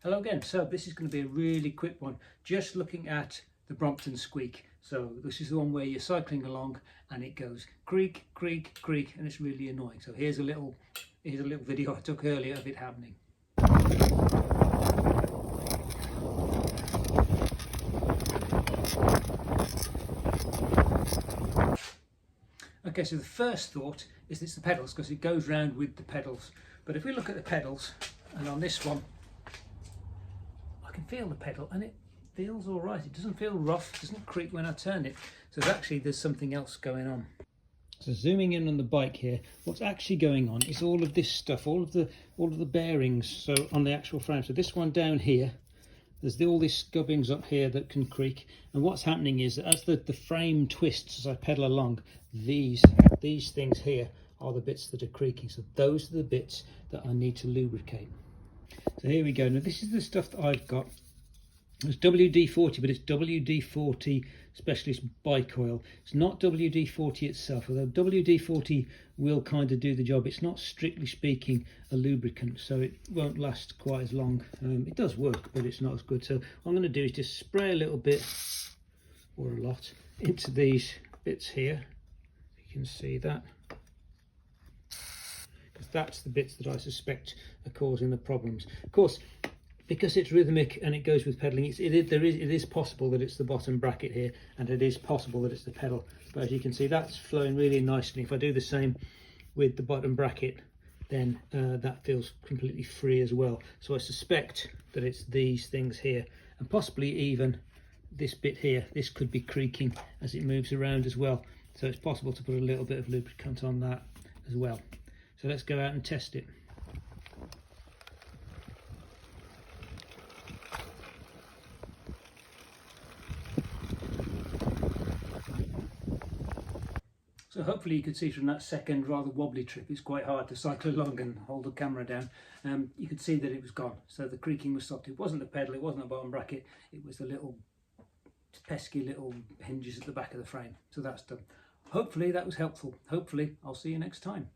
Hello again. So this is going to be a really quick one, just looking at the Brompton squeak. So this is the one where you're cycling along and it goes creak, creak, creak, and it's really annoying. So here's a little video I took earlier of it happening. Okay, so the first thought is it's the pedals, because it goes round with the pedals. But if we look at the pedals, and on this one I can feel the pedal and it feels all right. It doesn't feel rough, it doesn't creak when I turn it. So actually there's something else going on. So zooming in on the bike here, what's actually going on is all of this stuff, all of the bearings, so on the actual frame. So this one down here, there's all these gubbings up here that can creak, and what's happening is that as the frame twists as I pedal along, these things here are the bits that are creaking. So those are the bits that I need to lubricate. So here we go. Now this is the stuff that I've got. It's WD-40, but it's WD-40 Specialist Bike Oil. It's not WD-40 itself, although WD-40 will kind of do the job. It's not, strictly speaking, a lubricant, so it won't last quite as long. It does work, but it's not as good. So what I'm going to do is just spray a little bit, or a lot, into these bits here. You can see that. Because that's the bits that I suspect are causing the problems. Of course, because it's rhythmic and it goes with pedalling, it is possible that it's the bottom bracket here, and it is possible that it's the pedal. But as you can see, that's flowing really nicely. If I do the same with the bottom bracket, then that feels completely free as well. So I suspect that it's these things here, and possibly even this bit here. This could be creaking as it moves around as well. So it's possible to put a little bit of lubricant on that as well. So let's go out and test it. So hopefully you could see from that second rather wobbly trip, it's quite hard to cycle along and hold the camera down. You could see that it was gone. So the creaking was stopped. It wasn't the pedal, it wasn't a bottom bracket, it was the little pesky little hinges at the back of the frame. So that's done. Hopefully that was helpful. Hopefully I'll see you next time.